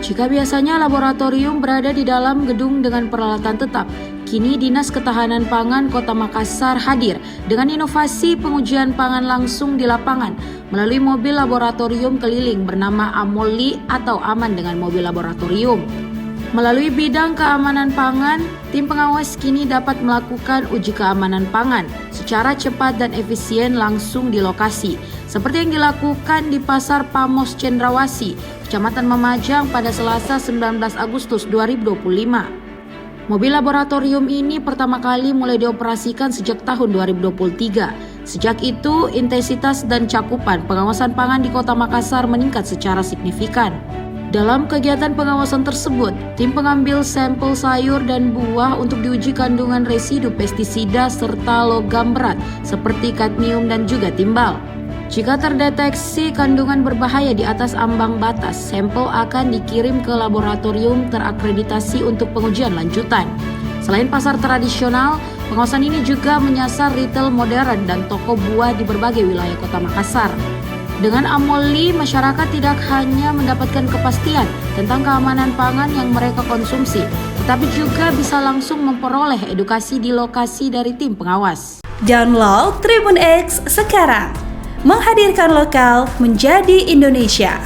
Jika biasanya laboratorium berada di dalam gedung dengan peralatan tetap, kini Dinas Ketahanan Pangan Kota Makassar hadir dengan inovasi pengujian pangan langsung di lapangan melalui mobil laboratorium keliling bernama Amoli atau Aman dengan Mobil Laboratorium. Melalui bidang keamanan pangan, tim pengawas kini dapat melakukan uji keamanan pangan secara cepat dan efisien langsung di lokasi, seperti yang dilakukan di Pasar Pamos Cendrawasih, Kecamatan Mamajang pada Selasa 19 Agustus 2025. Mobil laboratorium ini pertama kali mulai dioperasikan sejak tahun 2023. Sejak itu, intensitas dan cakupan pengawasan pangan di Kota Makassar meningkat secara signifikan. Dalam kegiatan pengawasan tersebut, tim pengambil sampel sayur dan buah untuk diuji kandungan residu pestisida serta logam berat seperti kadmium dan juga timbal. Jika terdeteksi kandungan berbahaya di atas ambang batas, sampel akan dikirim ke laboratorium terakreditasi untuk pengujian lanjutan. Selain pasar tradisional, pengawasan ini juga menyasar retail modern dan toko buah di berbagai wilayah Kota Makassar. Dengan Amoli, masyarakat tidak hanya mendapatkan kepastian tentang keamanan pangan yang mereka konsumsi, tetapi juga bisa langsung memperoleh edukasi di lokasi dari tim pengawas. Download Tribun X sekarang, menghadirkan lokal menjadi Indonesia.